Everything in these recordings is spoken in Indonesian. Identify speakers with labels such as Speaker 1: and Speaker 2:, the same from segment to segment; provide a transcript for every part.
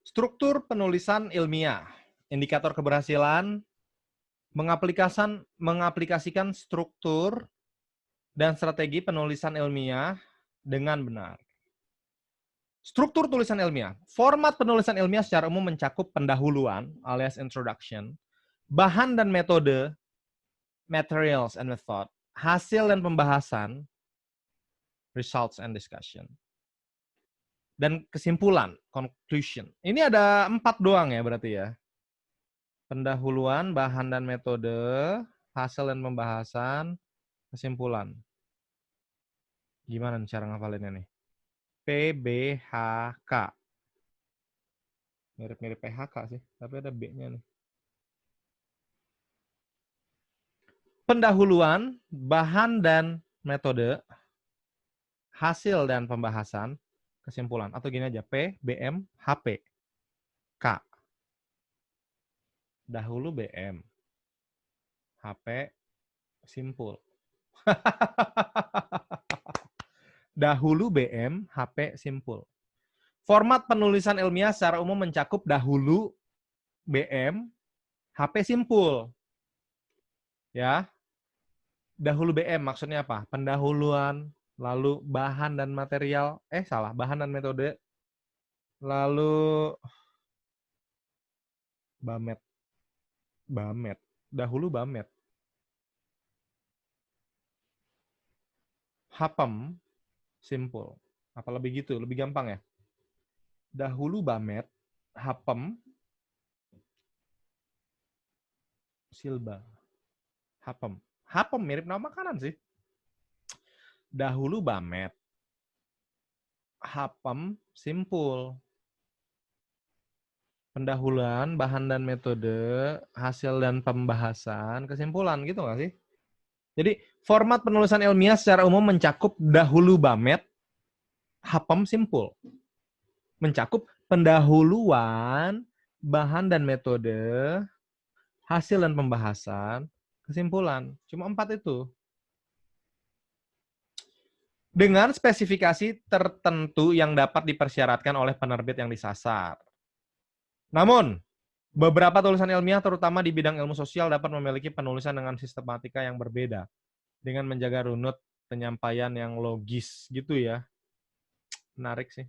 Speaker 1: Struktur penulisan ilmiah. Indikator keberhasilan mengaplikasikan struktur dan strategi penulisan ilmiah dengan benar. Struktur tulisan ilmiah. Format penulisan ilmiah secara umum mencakup pendahuluan alias introduction, bahan dan metode, materials and method, hasil dan pembahasan, results and discussion, dan kesimpulan, conclusion. Ini ada 4 doang ya berarti ya. Pendahuluan, bahan dan metode, hasil dan pembahasan, kesimpulan. Gimana nih cara ngafalinnya nih? PBHK. Mirip-mirip PHK sih, tapi ada B-nya nih. Pendahuluan, bahan dan metode, hasil dan pembahasan, kesimpulan. Atau gini aja, P, BM, HP, K. Dahulu BM, HP, simpul. Dahulu BM, HP, simpul. Format penulisan ilmiah secara umum mencakup dahulu BM, HP, simpul. Ya. Dahulu BM maksudnya apa? Pendahuluan, lalu bahan dan material, bahan dan metode, lalu Bamet. Dahulu Bamet. Hapem, simpul. Apa lebih gitu? Lebih gampang ya? Dahulu Bamet, Hapem, Silba. Hapem. Hapem mirip nama makanan sih. Dahulu Bamet, Hapem, simpul. Pendahuluan, bahan dan metode, hasil dan pembahasan, kesimpulan gitu nggak sih? Jadi format penulisan ilmiah secara umum mencakup dahulu Bamet, Hapem, simpul. Mencakup pendahuluan, bahan dan metode, hasil dan pembahasan, kesimpulan. Cuma 4 itu. Dengan spesifikasi tertentu yang dapat dipersyaratkan oleh penerbit yang disasar. Namun, beberapa tulisan ilmiah terutama di bidang ilmu sosial dapat memiliki penulisan dengan sistematika yang berbeda. Dengan menjaga runut penyampaian yang logis gitu ya. Menarik sih.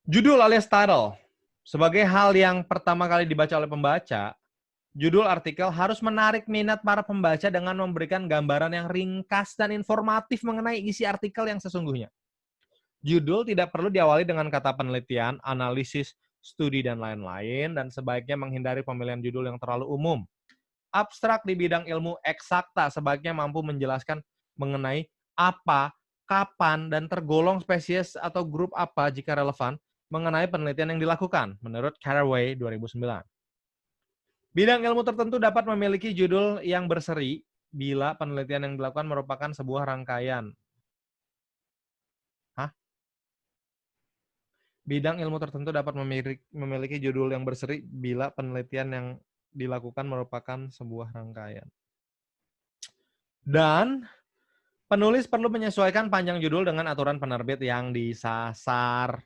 Speaker 1: Judul alias title. Sebagai hal yang pertama kali dibaca oleh pembaca, judul artikel harus menarik minat para pembaca dengan memberikan gambaran yang ringkas dan informatif mengenai isi artikel yang sesungguhnya. Judul tidak perlu diawali dengan kata penelitian, analisis, studi, dan lain-lain, dan sebaiknya menghindari pemilihan judul yang terlalu umum. Abstrak di bidang ilmu eksakta sebaiknya mampu menjelaskan mengenai apa, kapan, dan tergolong spesies atau grup apa jika relevan mengenai penelitian yang dilakukan, menurut Carraway 2009. Bidang ilmu tertentu dapat memiliki judul yang berseri bila penelitian yang dilakukan merupakan sebuah rangkaian. Bidang ilmu tertentu dapat memiliki judul yang berseri bila penelitian yang dilakukan merupakan sebuah rangkaian. Dan penulis perlu menyesuaikan panjang judul dengan aturan penerbit yang disasar.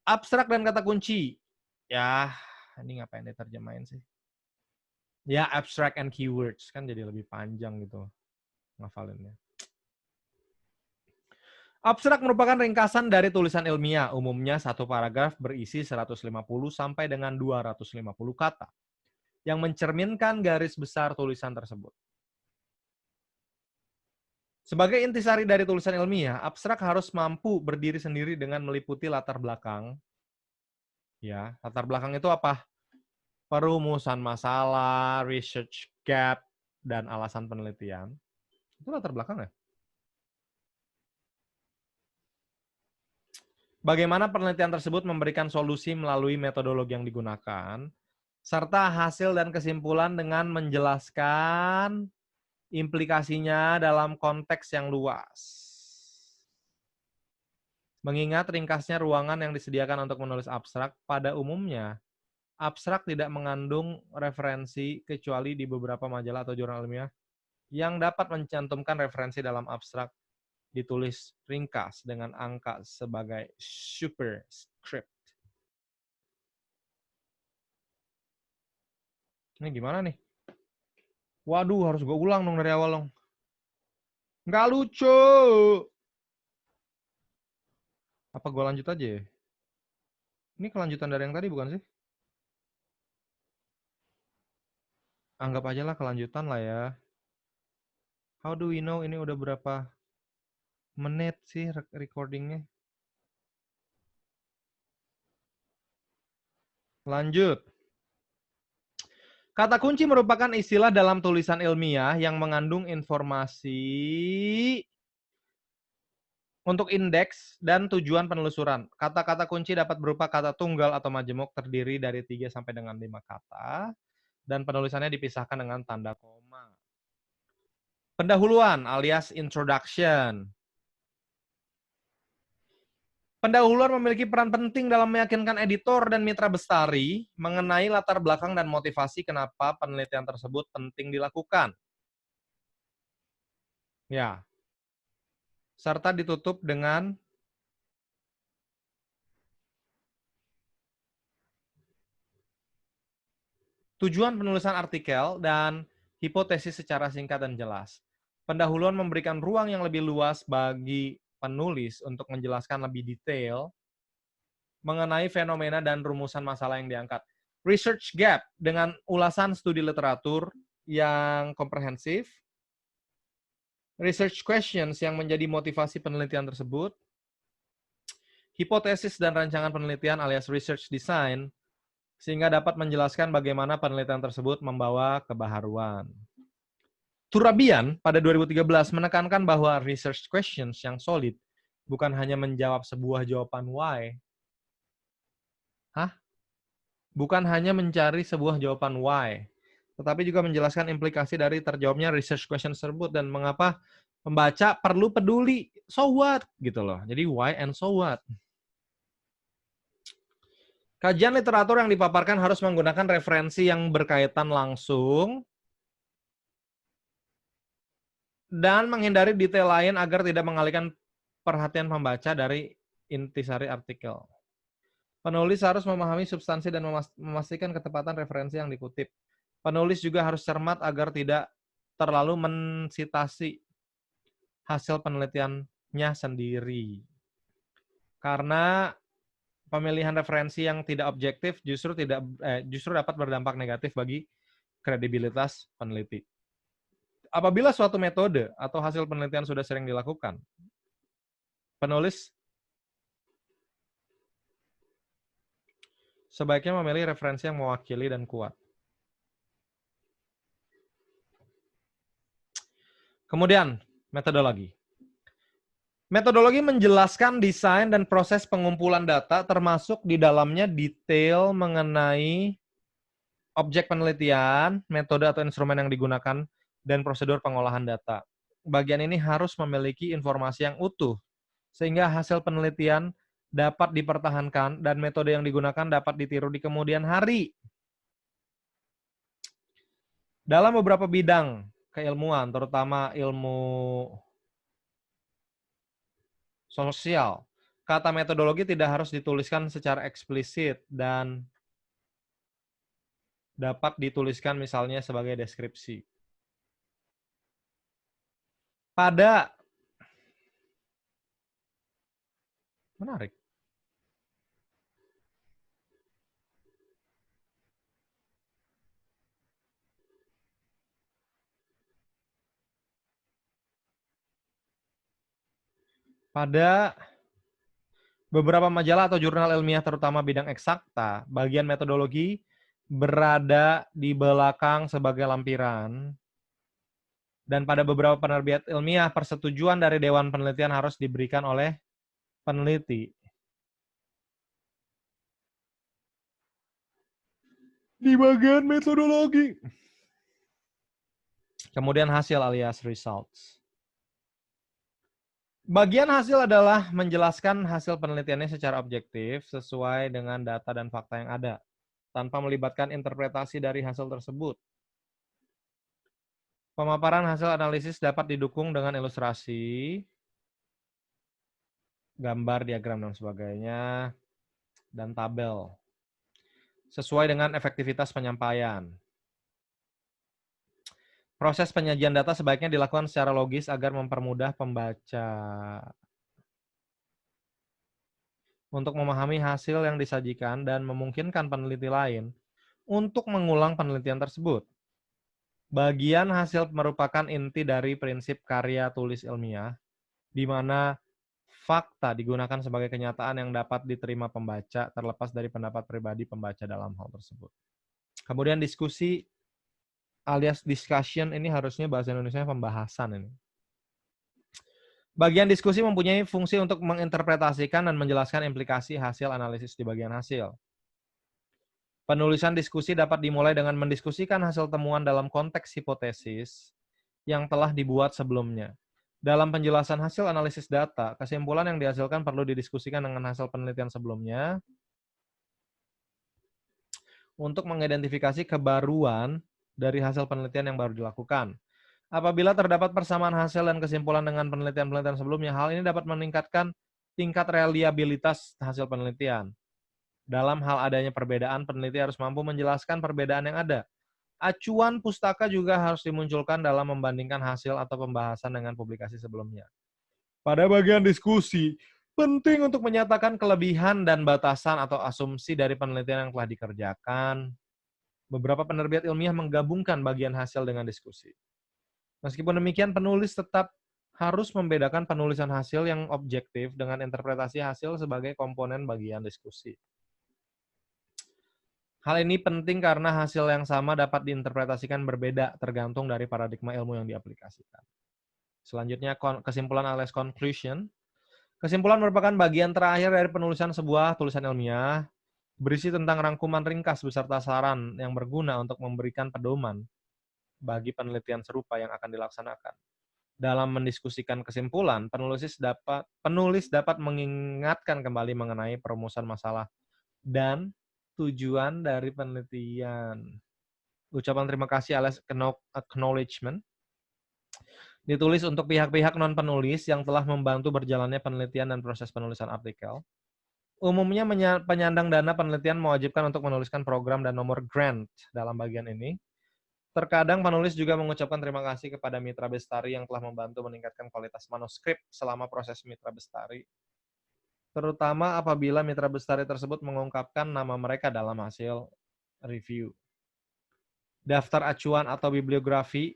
Speaker 1: Abstrak dan kata kunci. Ya, ini ngapain diterjemahin sih? Ya, abstract and keywords. Kan jadi lebih panjang gitu ngafalinnya. Abstrak merupakan ringkasan dari tulisan ilmiah. Umumnya satu paragraf berisi 150 sampai dengan 250 kata yang mencerminkan garis besar tulisan tersebut. Sebagai intisari dari tulisan ilmiah, abstrak harus mampu berdiri sendiri dengan meliputi latar belakang. Ya, latar belakang itu apa? Perumusan masalah, research gap, dan alasan penelitian. Itu latar belakang ya? Bagaimana penelitian tersebut memberikan solusi melalui metodologi yang digunakan, serta hasil dan kesimpulan dengan menjelaskan implikasinya dalam konteks yang luas. Mengingat ringkasnya ruangan yang disediakan untuk menulis abstrak, pada umumnya abstrak tidak mengandung referensi kecuali di beberapa majalah atau jurnal ilmiah yang dapat mencantumkan referensi dalam abstrak ditulis ringkas dengan angka sebagai superscript. Ini gimana nih? Waduh, harus gue ulang dong dari awal dong. Nggak lucu. Apa gue lanjut aja ya? Ini kelanjutan dari yang tadi bukan sih? Anggap aja lah kelanjutan lah ya. How do we know ini udah berapa menit sih recordingnya? Lanjut. Kata kunci merupakan istilah dalam tulisan ilmiah yang mengandung informasi untuk indeks dan tujuan penelusuran. Kata-kata kunci dapat berupa kata tunggal atau majemuk terdiri dari 3 sampai dengan 5 kata dan penulisannya dipisahkan dengan tanda koma. Pendahuluan alias introduction. Pendahuluan memiliki peran penting dalam meyakinkan editor dan mitra bestari mengenai latar belakang dan motivasi kenapa penelitian tersebut penting dilakukan. Ya, serta ditutup dengan tujuan penulisan artikel dan hipotesis secara singkat dan jelas. Pendahuluan memberikan ruang yang lebih luas bagi penulis untuk menjelaskan lebih detail mengenai fenomena dan rumusan masalah yang diangkat. Research gap dengan ulasan studi literatur yang komprehensif, research questions yang menjadi motivasi penelitian tersebut, hipotesis dan rancangan penelitian alias research design, sehingga dapat menjelaskan bagaimana penelitian tersebut membawa kebaharuan. Turabian pada 2013 menekankan bahwa research questions yang solid bukan hanya menjawab sebuah jawaban why. Bukan hanya mencari sebuah jawaban why, tetapi juga menjelaskan implikasi dari terjawabnya research question tersebut dan mengapa pembaca perlu peduli. So what? Gitu loh. Jadi why and so what. Kajian literatur yang dipaparkan harus menggunakan referensi yang berkaitan langsung dan menghindari detail lain agar tidak mengalihkan perhatian pembaca dari intisari artikel. Penulis harus memahami substansi dan memastikan ketepatan referensi yang dikutip. Penulis juga harus cermat agar tidak terlalu mensitasi hasil penelitiannya sendiri. Karena pemilihan referensi yang tidak objektif justru dapat berdampak negatif bagi kredibilitas peneliti. Apabila suatu metode atau hasil penelitian sudah sering dilakukan, penulis sebaiknya memilih referensi yang mewakili dan kuat. Kemudian, metodologi. Metodologi menjelaskan desain dan proses pengumpulan data, termasuk di dalamnya detail mengenai objek penelitian, metode atau instrumen yang digunakan, dan prosedur pengolahan data. Bagian ini harus memiliki informasi yang utuh, sehingga hasil penelitian dapat dipertahankan dan metode yang digunakan dapat ditiru di kemudian hari. Dalam beberapa bidang keilmuan, terutama ilmu sosial, kata metodologi tidak harus dituliskan secara eksplisit dan dapat dituliskan misalnya sebagai deskripsi. Pada menarik. Pada beberapa majalah atau jurnal ilmiah terutama bidang eksakta, bagian metodologi berada di belakang sebagai lampiran. Dan pada beberapa penerbit ilmiah, persetujuan dari Dewan Penelitian harus diberikan oleh peneliti. Di bagian metodologi. Kemudian hasil alias results. Bagian hasil adalah menjelaskan hasil penelitiannya secara objektif sesuai dengan data dan fakta yang ada, tanpa melibatkan interpretasi dari hasil tersebut. Pemaparan hasil analisis dapat didukung dengan ilustrasi, gambar, diagram, dan sebagainya, dan tabel. Sesuai dengan efektivitas penyampaian. Proses penyajian data sebaiknya dilakukan secara logis agar mempermudah pembaca untuk memahami hasil yang disajikan dan memungkinkan peneliti lain untuk mengulang penelitian tersebut. Bagian hasil merupakan inti dari prinsip karya tulis ilmiah, di mana fakta digunakan sebagai kenyataan yang dapat diterima pembaca terlepas dari pendapat pribadi pembaca dalam hal tersebut. Kemudian diskusi alias discussion ini harusnya bahasa Indonesia pembahasan ini. Bagian diskusi mempunyai fungsi untuk menginterpretasikan dan menjelaskan implikasi hasil analisis di bagian hasil. Penulisan diskusi dapat dimulai dengan mendiskusikan hasil temuan dalam konteks hipotesis yang telah dibuat sebelumnya. Dalam penjelasan hasil analisis data, kesimpulan yang dihasilkan perlu didiskusikan dengan hasil penelitian sebelumnya untuk mengidentifikasi kebaruan dari hasil penelitian yang baru dilakukan. Apabila terdapat persamaan hasil dan kesimpulan dengan penelitian-penelitian sebelumnya, hal ini dapat meningkatkan tingkat reliabilitas hasil penelitian. Dalam hal adanya perbedaan, peneliti harus mampu menjelaskan perbedaan yang ada. Acuan pustaka juga harus dimunculkan dalam membandingkan hasil atau pembahasan dengan publikasi sebelumnya. Pada bagian diskusi, penting untuk menyatakan kelebihan dan batasan atau asumsi dari penelitian yang telah dikerjakan. Beberapa penerbit ilmiah menggabungkan bagian hasil dengan diskusi. Meskipun demikian, penulis tetap harus membedakan penulisan hasil yang objektif dengan interpretasi hasil sebagai komponen bagian diskusi. Hal ini penting karena hasil yang sama dapat diinterpretasikan berbeda tergantung dari paradigma ilmu yang diaplikasikan. Selanjutnya, kesimpulan alias conclusion. Kesimpulan merupakan bagian terakhir dari penulisan sebuah tulisan ilmiah, berisi tentang rangkuman ringkas beserta saran yang berguna untuk memberikan pedoman bagi penelitian serupa yang akan dilaksanakan. Dalam mendiskusikan kesimpulan, penulis dapat mengingatkan kembali mengenai perumusan masalah dan tujuan dari penelitian. Ucapan terima kasih alias acknowledgement ditulis untuk pihak-pihak non-penulis yang telah membantu berjalannya penelitian dan proses penulisan artikel. Umumnya penyandang dana penelitian mewajibkan untuk menuliskan program dan nomor grant dalam bagian ini. Terkadang penulis juga mengucapkan terima kasih kepada mitra bestari yang telah membantu meningkatkan kualitas manuskrip selama proses mitra bestari, terutama apabila mitra bestari tersebut mengungkapkan nama mereka dalam hasil review. Daftar acuan atau bibliografi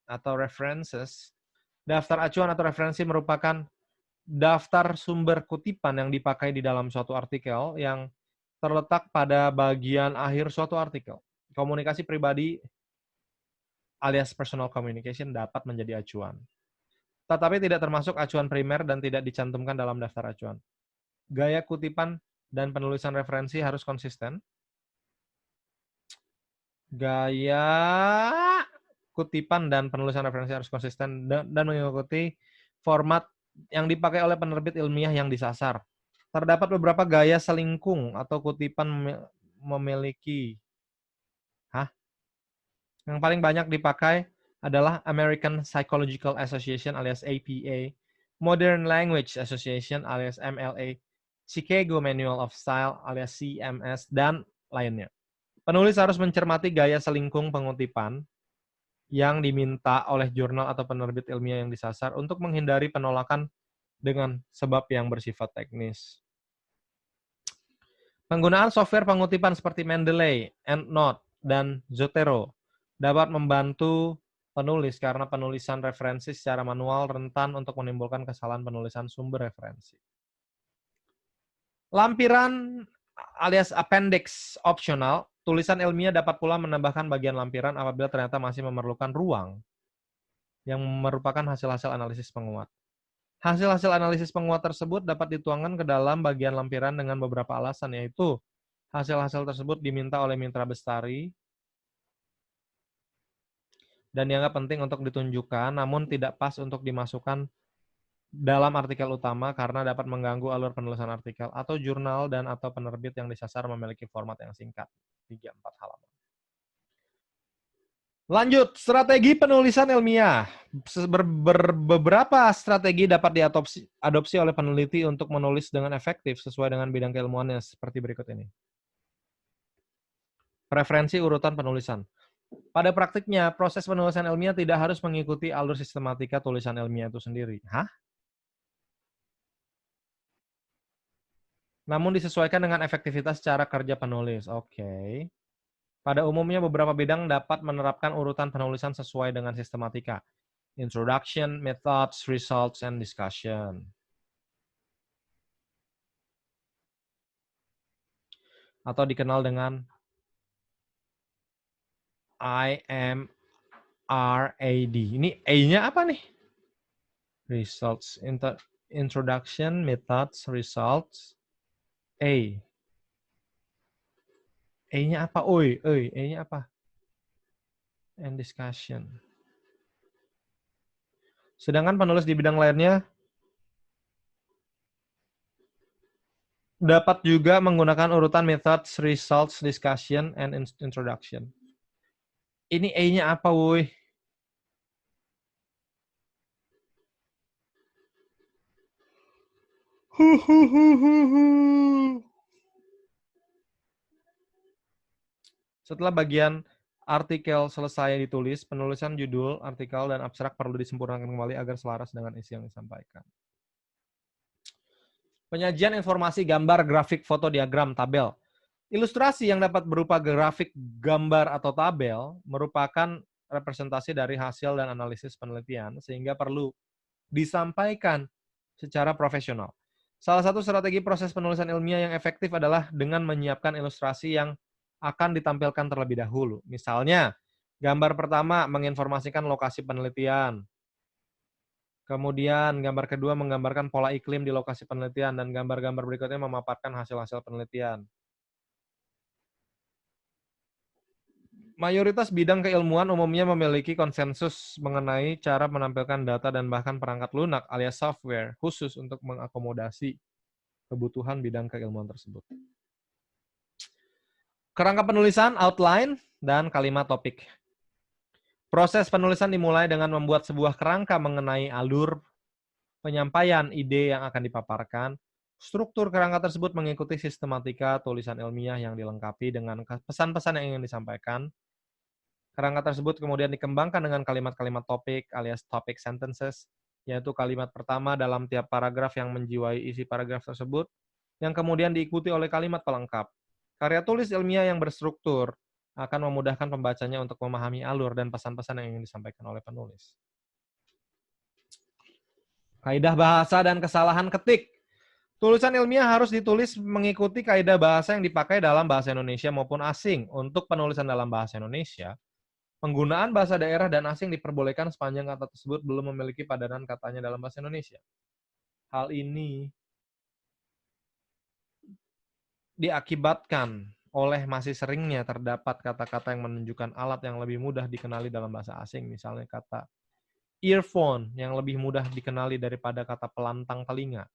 Speaker 1: atau references. Daftar acuan atau referensi merupakan daftar sumber kutipan yang dipakai di dalam suatu artikel yang terletak pada bagian akhir suatu artikel. Komunikasi pribadi alias personal communication dapat menjadi acuan. Tetapi tidak termasuk acuan primer dan tidak dicantumkan dalam daftar acuan. Gaya kutipan dan penulisan referensi harus konsisten. Gaya kutipan dan penulisan referensi harus konsisten dan mengikuti format yang dipakai oleh penerbit ilmiah yang disasar. Terdapat beberapa gaya selingkung atau kutipan memiliki yang paling banyak dipakai adalah American Psychological Association alias APA, Modern Language Association alias MLA, Chicago Manual of Style alias CMS, dan lainnya. Penulis harus mencermati gaya selingkung pengutipan yang diminta oleh jurnal atau penerbit ilmiah yang disasar untuk menghindari penolakan dengan sebab yang bersifat teknis. Penggunaan software pengutipan seperti Mendeley, EndNote, dan Zotero dapat membantu penulis karena penulisan referensi secara manual rentan untuk menimbulkan kesalahan penulisan sumber referensi. Lampiran alias appendix opsional, tulisan ilmiah dapat pula menambahkan bagian lampiran apabila ternyata masih memerlukan ruang yang merupakan hasil-hasil analisis penguat. Hasil-hasil analisis penguat tersebut dapat dituangkan ke dalam bagian lampiran dengan beberapa alasan, yaitu hasil-hasil tersebut diminta oleh mitra bestari dan dianggap penting untuk ditunjukkan, namun tidak pas untuk dimasukkan dalam artikel utama karena dapat mengganggu alur penulisan artikel, atau jurnal dan atau penerbit yang disasar memiliki format yang singkat, 3-4 halaman. Lanjut, strategi penulisan ilmiah. Beberapa strategi dapat diadopsi oleh peneliti untuk menulis dengan efektif sesuai dengan bidang keilmuannya seperti berikut ini. Preferensi urutan penulisan. Pada praktiknya, proses penulisan ilmiah tidak harus mengikuti alur sistematika tulisan ilmiah itu sendiri. Hah? Namun disesuaikan dengan efektivitas cara kerja penulis. Oke. Pada umumnya beberapa bidang dapat menerapkan urutan penulisan sesuai dengan sistematika. Introduction, methods, results, and discussion. Atau dikenal dengan IMRAD. Ini A-nya apa nih? Results. Introduction, methods, results. A. A-nya apa? Oi, A-nya apa? And discussion. Sedangkan penulis di bidang lainnya dapat juga menggunakan urutan methods, results, discussion, and introduction. Ini A-nya apa, woi? Setelah bagian artikel selesai ditulis, penulisan judul, artikel, dan abstrak perlu disempurnakan kembali agar selaras dengan isi yang disampaikan. Penyajian informasi gambar, grafik, foto, diagram, tabel. Ilustrasi yang dapat berupa grafik, gambar, atau tabel merupakan representasi dari hasil dan analisis penelitian sehingga perlu disampaikan secara profesional. Salah satu strategi proses penulisan ilmiah yang efektif adalah dengan menyiapkan ilustrasi yang akan ditampilkan terlebih dahulu. Misalnya, gambar pertama menginformasikan lokasi penelitian. Kemudian gambar kedua menggambarkan pola iklim di lokasi penelitian dan gambar-gambar berikutnya memaparkan hasil-hasil penelitian. Mayoritas bidang keilmuan umumnya memiliki konsensus mengenai cara menampilkan data dan bahkan perangkat lunak alias software khusus untuk mengakomodasi kebutuhan bidang keilmuan tersebut. Kerangka penulisan, outline, dan kalimat topik. Proses penulisan dimulai dengan membuat sebuah kerangka mengenai alur penyampaian ide yang akan dipaparkan. Struktur kerangka tersebut mengikuti sistematika tulisan ilmiah yang dilengkapi dengan pesan-pesan yang ingin disampaikan. Kerangka tersebut kemudian dikembangkan dengan kalimat-kalimat topik alias topic sentences, yaitu kalimat pertama dalam tiap paragraf yang menjiwai isi paragraf tersebut, yang kemudian diikuti oleh kalimat pelengkap. Karya tulis ilmiah yang berstruktur akan memudahkan pembacanya untuk memahami alur dan pesan-pesan yang ingin disampaikan oleh penulis. Kaidah bahasa dan kesalahan ketik. Tulisan ilmiah harus ditulis mengikuti kaidah bahasa yang dipakai dalam bahasa Indonesia maupun asing. Untuk penulisan dalam bahasa Indonesia, penggunaan bahasa daerah dan asing diperbolehkan sepanjang kata tersebut belum memiliki padanan katanya dalam bahasa Indonesia. Hal ini diakibatkan oleh masih seringnya terdapat kata-kata yang menunjukkan alat yang lebih mudah dikenali dalam bahasa asing, misalnya kata earphone yang lebih mudah dikenali daripada kata pelantang telinga.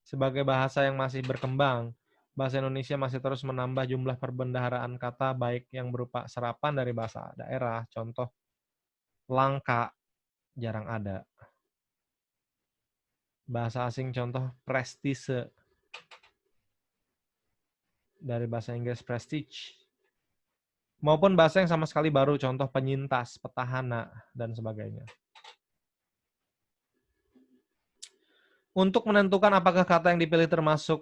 Speaker 1: Sebagai bahasa yang masih berkembang, bahasa Indonesia masih terus menambah jumlah perbendaharaan kata baik yang berupa serapan dari bahasa daerah, contoh langka, jarang ada. Bahasa asing contoh prestise, dari bahasa Inggris prestige. Maupun bahasa yang sama sekali baru, contoh penyintas, petahana, dan sebagainya. Untuk menentukan apakah kata yang dipilih termasuk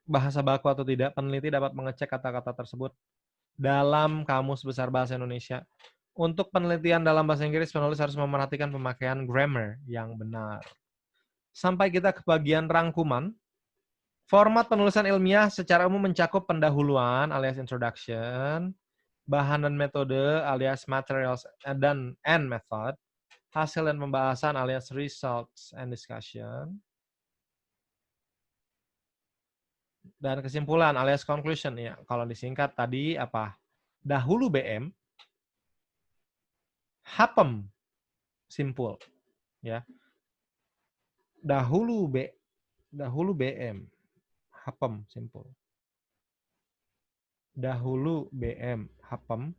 Speaker 1: bahasa baku atau tidak, peneliti dapat mengecek kata-kata tersebut dalam Kamus Besar Bahasa Indonesia. Untuk penelitian dalam bahasa Inggris, penulis harus memerhatikan pemakaian grammar yang benar. Sampai kita ke bagian rangkuman. Format penulisan ilmiah secara umum mencakup pendahuluan alias introduction, bahan dan metode alias materials dan method, hasil dan pembahasan alias results and discussion, dan kesimpulan alias conclusion. Ya, kalau disingkat tadi apa? Dahulu BM, hapem, simpul. Ya. Dahulu BM, hapem, simpul. Dahulu BM, hapem,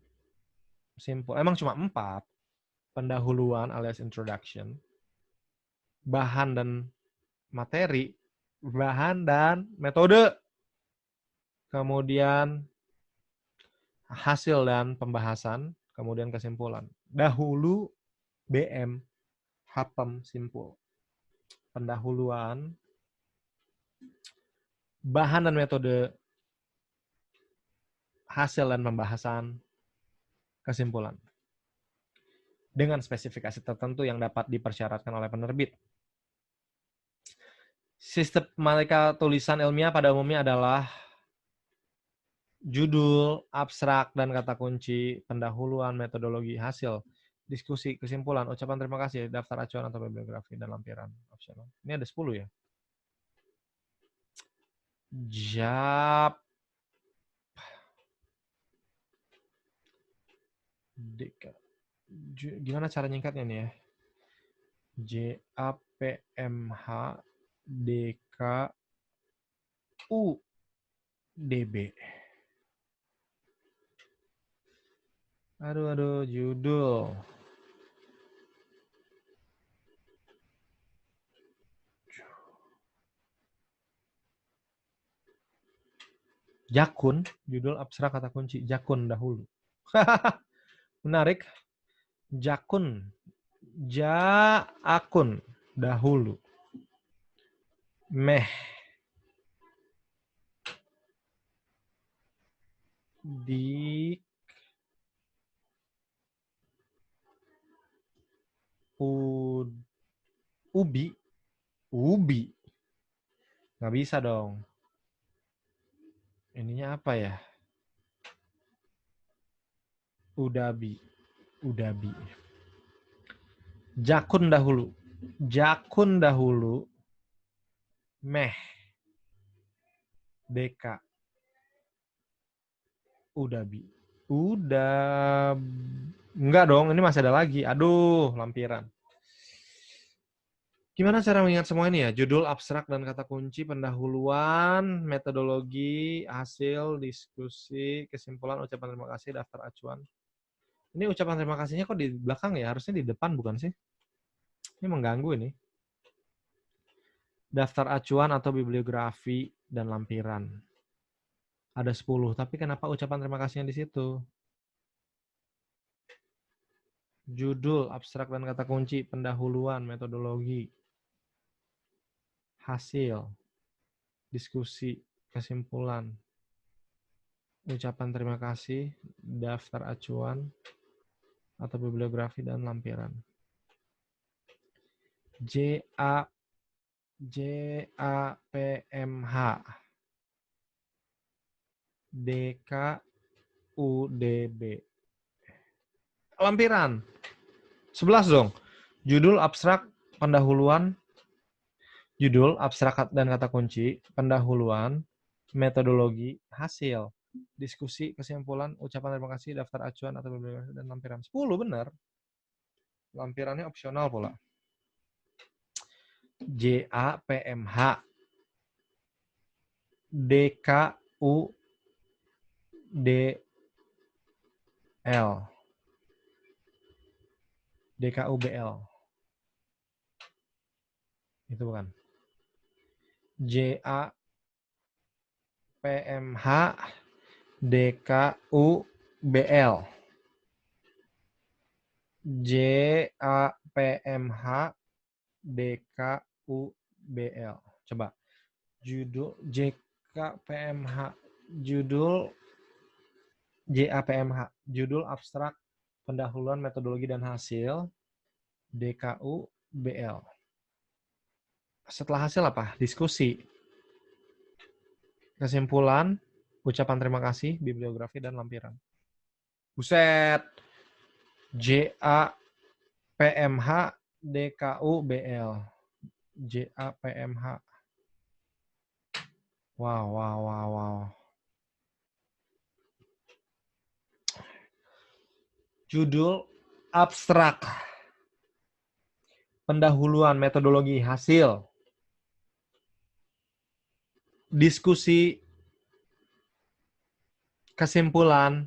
Speaker 1: simpul. Emang cuma 4. Pendahuluan alias introduction, bahan dan materi, bahan dan metode, kemudian hasil dan pembahasan, kemudian kesimpulan. Dahulu BM, Hatem, simpul. Pendahuluan, bahan dan metode, hasil dan pembahasan, kesimpulan. Dengan spesifikasi tertentu yang dapat dipersyaratkan oleh penerbit. Sistematika tulisan ilmiah pada umumnya adalah judul, abstrak, dan kata kunci, pendahuluan, metodologi, hasil, diskusi, kesimpulan, ucapan terima kasih, daftar acuan atau bibliografi, dan lampiran opsional. Ini ada 10 ya? Jap. Gimana cara nyingkatnya nih ya? JAPMH DKUDB. Aduh, judul. Jakun, judul abstrak kata kunci, jakun dahulu. Menarik. Jakun. Jakun dahulu. Meh. Di ubi. Nggak bisa dong. Ininya apa ya? Udabi. Jakun dahulu. Meh. Deka. Udabi. Enggak dong, ini masih ada lagi. Aduh, lampiran. Gimana cara mengingat semua ini ya? Judul, abstrak, dan kata kunci, pendahuluan, metodologi, hasil, diskusi, kesimpulan, ucapan terima kasih, daftar acuan. Ini ucapan terima kasihnya kok di belakang ya? Harusnya di depan bukan sih? Ini mengganggu ini. Daftar acuan atau bibliografi dan lampiran. Ada 10, tapi kenapa ucapan terima kasihnya di situ? Judul, abstrak, dan kata kunci, pendahuluan, metodologi, hasil, diskusi, kesimpulan, ucapan terima kasih, daftar acuan, atau bibliografi dan lampiran. JAPMH DKUDB. Lampiran 11 dong. Judul, abstrak, pendahuluan, judul, abstrak, dan kata kunci, pendahuluan, metodologi, hasil, diskusi, kesimpulan, ucapan terima kasih, daftar acuan atau bibliografi dan lampiran. 10 benar. Lampirannya opsional pula. JAPMH DKUBL. Itu bukan. JAPMH DKUBL. JAPMH DKUBL. Coba. Judul JKPMH. Judul JAPMH. Judul, abstrak, pendahuluan, metodologi, dan hasil, DKUBL. Setelah hasil apa? Diskusi. Kesimpulan, ucapan terima kasih, bibliografi, dan lampiran. Buset. JAPMH DKUBL. JAPMH. Wow. Judul, abstrak, pendahuluan, metodologi, hasil, diskusi, kesimpulan,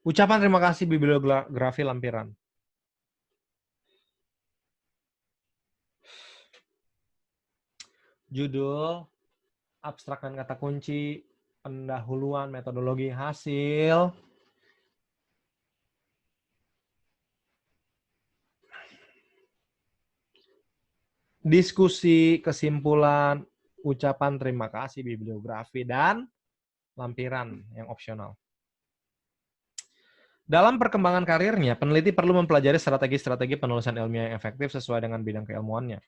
Speaker 1: ucapan terima kasih, bibliografi, lampiran. Judul, abstrak dan kata kunci, pendahuluan, metodologi hasil, diskusi, kesimpulan, ucapan terima kasih, bibliografi, dan lampiran yang opsional. Dalam perkembangan karirnya, peneliti perlu mempelajari strategi-strategi penulisan ilmiah yang efektif sesuai dengan bidang keilmuannya.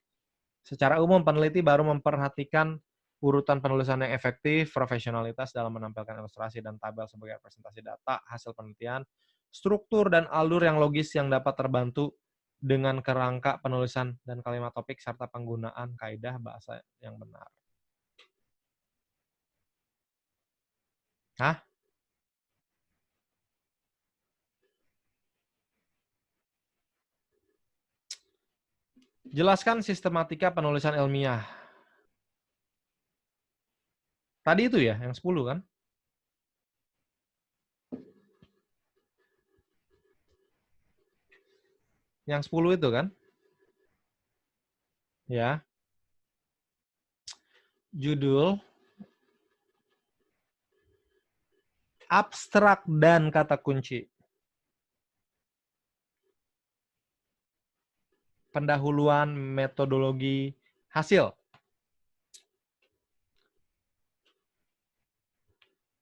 Speaker 1: Secara umum, peneliti baru memperhatikan urutan penulisan yang efektif, profesionalitas dalam menampilkan ilustrasi dan tabel sebagai representasi data, hasil penelitian, struktur dan alur yang logis yang dapat terbantu dengan kerangka penulisan dan kalimat topik, serta penggunaan kaidah bahasa yang benar. Hah? Jelaskan sistematika penulisan ilmiah. Tadi itu ya, yang 10 kan? Yang 10 itu kan? Ya. Judul, abstrak dan kata kunci. Pendahuluan, metodologi, hasil.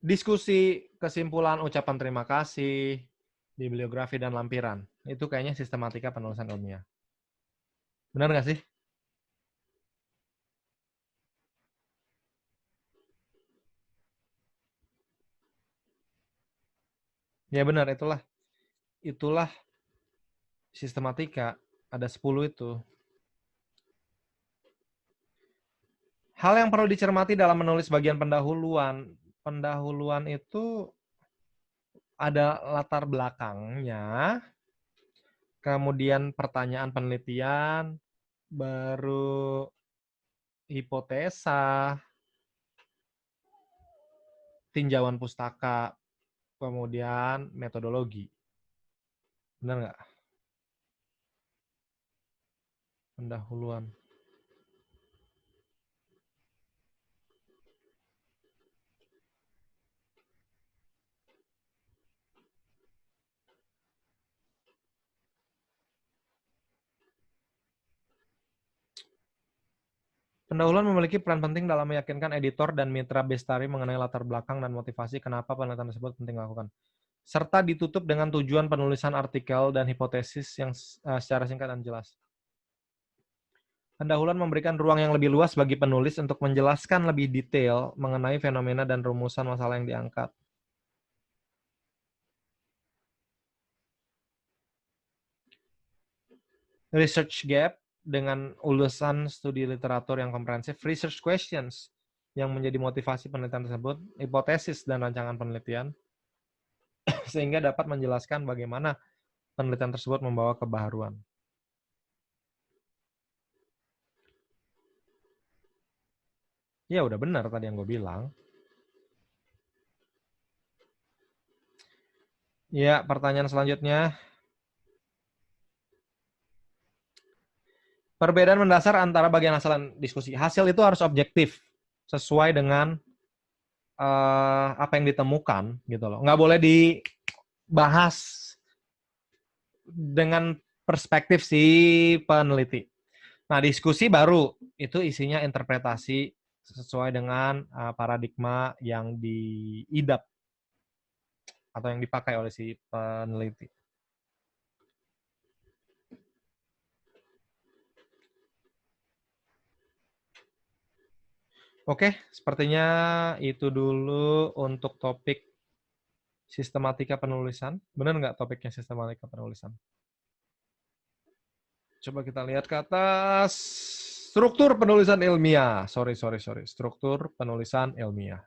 Speaker 1: Diskusi, kesimpulan, ucapan terima kasih, bibliografi, dan lampiran. Itu kayaknya sistematika penulisan ilmiah. Benar nggak sih? Ya benar, itulah sistematika. Ada 10 itu. Hal yang perlu dicermati dalam menulis bagian pendahuluan. Pendahuluan itu ada latar belakangnya, kemudian pertanyaan penelitian, baru hipotesa, tinjauan pustaka, kemudian metodologi. Benar nggak? Pendahuluan. Pendahuluan memiliki peran penting dalam meyakinkan editor dan mitra bestari mengenai latar belakang dan motivasi kenapa penelitian tersebut penting dilakukan, serta ditutup dengan tujuan penulisan artikel dan hipotesis yang secara singkat dan jelas. Pendahuluan memberikan ruang yang lebih luas bagi penulis untuk menjelaskan lebih detail mengenai fenomena dan rumusan masalah yang diangkat. Research gap dengan ulasan studi literatur yang komprehensif, research questions yang menjadi motivasi penelitian tersebut, hipotesis dan rancangan penelitian, sehingga dapat menjelaskan bagaimana penelitian tersebut membawa kebaharuan. Ya udah benar tadi yang gue bilang. Ya, pertanyaan selanjutnya. Perbedaan mendasar antara bagian hasil dan diskusi. Hasil itu harus objektif, sesuai dengan apa yang ditemukan, gitu loh. Nggak boleh dibahas dengan perspektif si peneliti. Nah, diskusi baru itu isinya interpretasi sesuai dengan paradigma yang diidap atau yang dipakai oleh si peneliti. Oke, sepertinya itu dulu untuk topik sistematika penulisan. Benar nggak topiknya sistematika penulisan? Coba kita lihat ke atas. Struktur penulisan ilmiah. Sorry. Struktur penulisan ilmiah.